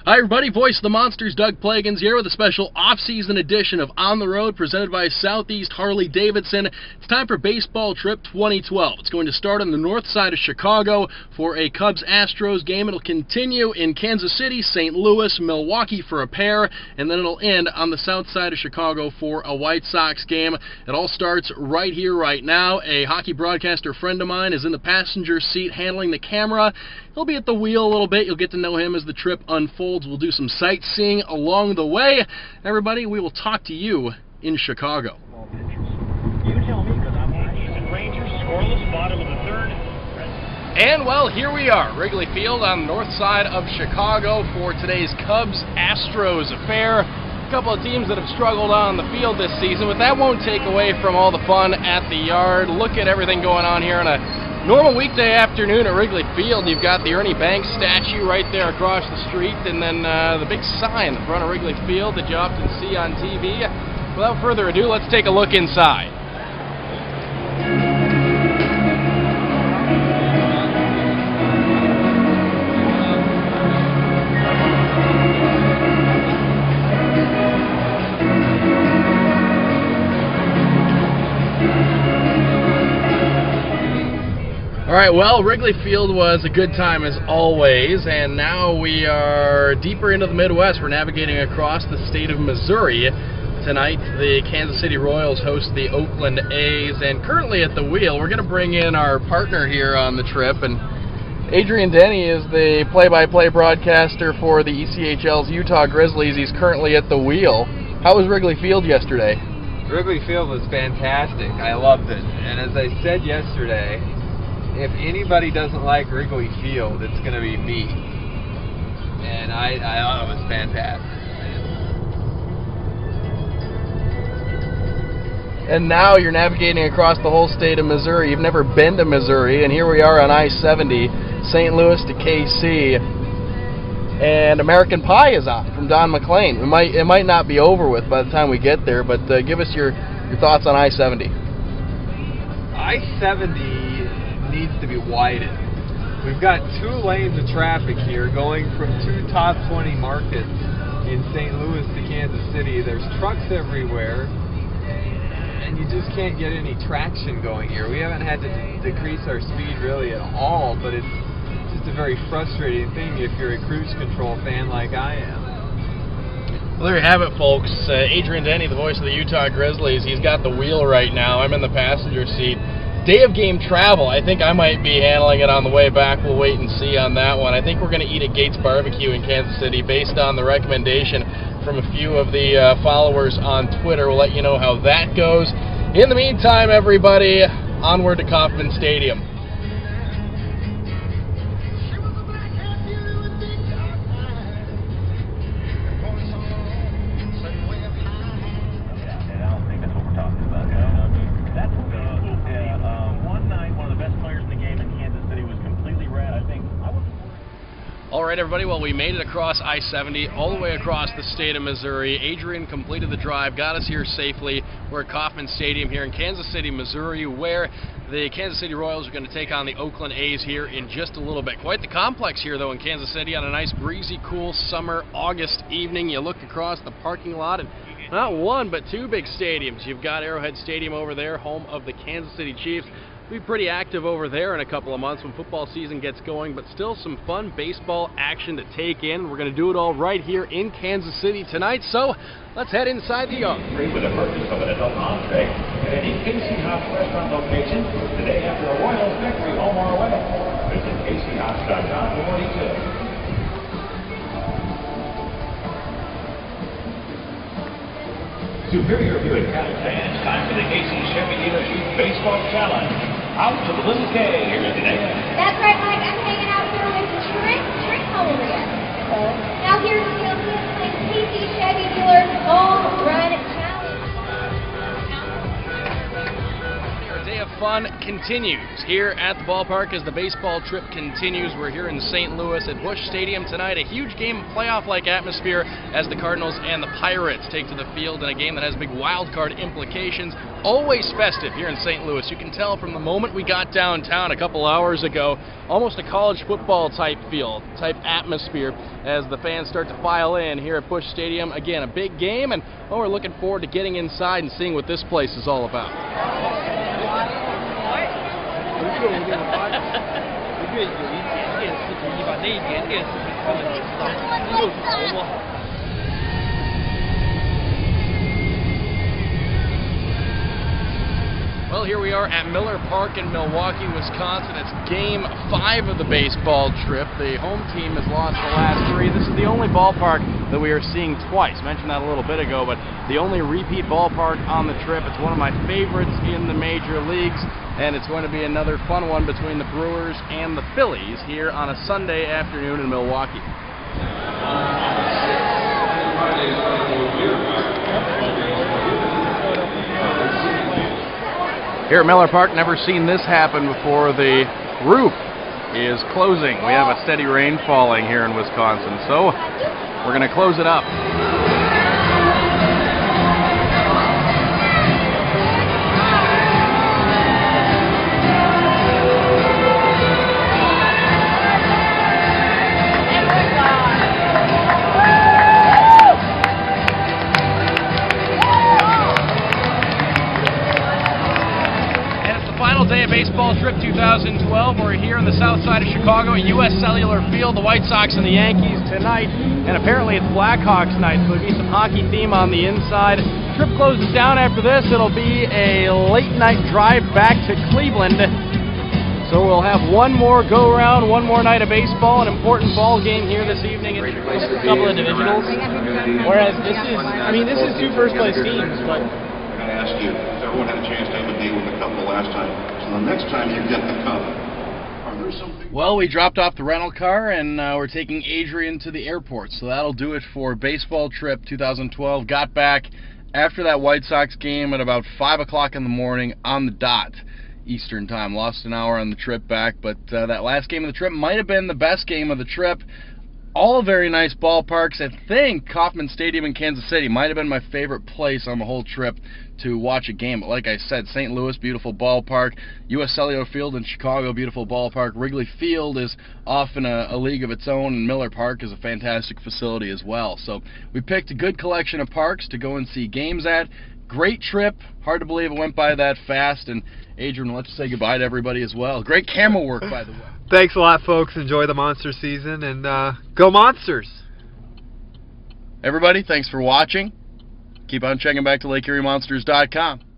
Hi everybody, voice of the Monsters Doug Plagens here with a special off-season edition of On the Road presented by Southeast Harley-Davidson. It's time for Baseball Trip 2012. It's going to start on the north side of Chicago for a Cubs-Astros game. It'll continue in Kansas City, St. Louis, Milwaukee for a pair, and then it'll end on the south side of Chicago for a White Sox game. It all starts right here, right now. A hockey broadcaster friend of mine is in the passenger seat handling the camera. He'll be at the wheel a little bit. You'll get to know him as the trip unfolds. We'll do some sightseeing along the way. Everybody, we will talk to you in Chicago. You tell me, because I'm Yankees and Rangers, scoreless, bottom of the third. And, well, here we are, Wrigley Field on the north side of Chicago for today's Cubs-Astros affair. A couple of teams that have struggled on the field this season, but that won't take away from all the fun at the yard. Look at everything going on here on a normal weekday afternoon at Wrigley Field. You've got the Ernie Banks statue right there across the street, and then the big sign in the front of Wrigley Field that you often see on TV. Without further ado, let's take a look inside. Alright, well, Wrigley Field was a good time as always, and now we are deeper into the Midwest. We're navigating across the state of Missouri. Tonight, the Kansas City Royals host the Oakland A's, and currently at the wheel, we're going to bring in our partner here on the trip, and Adrian Denny is the play-by-play broadcaster for the ECHL's Utah Grizzlies. He's currently at the wheel. How was Wrigley Field yesterday? Wrigley Field was fantastic. I loved it. And as I said yesterday, if anybody doesn't like Wrigley Field, it's going to be me. And I thought it was fantastic. And now you're navigating across the whole state of Missouri. You've never been to Missouri, and here we are on I-70, St. Louis to KC. And American Pie is on from Don McLean. It might not be over with by the time we get there, but give us your thoughts on I-70. I-70 needs to be widened. We've got 2 lanes of traffic here going from 2 top 20 markets in St. Louis to Kansas City. There's trucks everywhere, and you just can't get any traction going here. We haven't had to decrease our speed really at all, but it's just a very frustrating thing if you're a cruise control fan like I am. Well, there you have it, folks. Adrian Denny, the voice of the Utah Grizzlies, he's got the wheel right now. I'm in the passenger seat. Day of game travel, I think I might be handling it on the way back. We'll wait and see on that one. I think we're going to eat at Gates Barbecue in Kansas City based on the recommendation from a few of the followers on Twitter. We'll let you know how that goes. In the meantime, everybody, onward to Kauffman Stadium. Alright everybody, well, we made it across I-70 all the way across the state of Missouri. Adrian completed the drive, got us here safely. We're at Kauffman Stadium here in Kansas City, Missouri, where the Kansas City Royals are going to take on the Oakland A's here in just a little bit. Quite the complex here, though, in Kansas City on a nice, breezy, cool summer August evening. You look across the parking lot, and not one, but 2 big stadiums. You've got Arrowhead Stadium over there, home of the Kansas City Chiefs. We'll be pretty active over there in a couple of months when football season gets going, but still some fun baseball action to take in. We're going to do it all right here in Kansas City tonight, so let's head inside the yard. With the purchase of an adult entree at any Casey House restaurant location today after a Royals victory home or away. Visit CaseyHouse.com for more details. Superior Buick Cadillac fans, time for the Casey Chevy Dealership Baseball Challenge. Out to the Little K here today. That's right, Mike. I'm hanging out here with Trent. Trent, how old are you? Now here's the deal. Playing Casey Chevy Dealer Home Run Challenge. Our day of fun continues here at the ballpark as the baseball trip continues. We're here in St. Louis at Busch Stadium tonight. A huge game, playoff-like atmosphere as the Cardinals and the Pirates take to the field in a game that has big wild card implications. always festive here in St. Louis. You can tell from the moment we got downtown a couple hours ago, almost a college football type feel, type atmosphere as the fans start to file in here at Busch Stadium. Again, a big game, and well, we're looking forward to getting inside and seeing what this place is all about. Well, here we are at Miller Park in Milwaukee, Wisconsin. It's game 5 of the baseball trip. The home team has lost the last 3. This is the only ballpark that we are seeing twice. Mentioned that a little bit ago, but the only repeat ballpark on the trip. It's one of my favorites in the major leagues, and it's going to be another fun one between the Brewers and the Phillies here on a Sunday afternoon in Milwaukee. Here at Miller Park, never seen this happen before. The roof is closing. We have a steady rain falling here in Wisconsin, so we're going to close it up. Day of baseball trip 2012. We're here on the south side of Chicago at U.S. Cellular Field. The White Sox and the Yankees tonight, and apparently it's Blackhawks night, so there'll be some hockey theme on the inside. Trip closes down after this. It'll be a late night drive back to Cleveland. So we'll have one more go around, one more night of baseball, an important ball game here this evening. A couple individuals, whereas this is 2 first place teams, but I asked you, everyone had a chance to have a deal with the couple last time. So the next time you get the cup, are there something? Well, we dropped off the rental car, and we're taking Adrian to the airport. So that'll do it for baseball trip 2012. Got back after that White Sox game at about 5 o'clock in the morning on the dot Eastern time. Lost an hour on the trip back, but that last game of the trip might have been the best game of the trip. All very nice ballparks. I think Kauffman Stadium in Kansas City might have been my favorite place on the whole trip to watch a game. But like I said, St. Louis, beautiful ballpark. U.S. Cellular Field in Chicago, beautiful ballpark. Wrigley Field is off in a league of its own, and Miller Park is a fantastic facility as well. So we picked a good collection of parks to go and see games at. Great trip. Hard to believe it went by that fast. And Adrian, let's say goodbye to everybody as well. Great camera work, by the way. Thanks a lot, folks. Enjoy the Monster season, and go Monsters! Everybody, thanks for watching. Keep on checking back to LakeErieMonsters.com.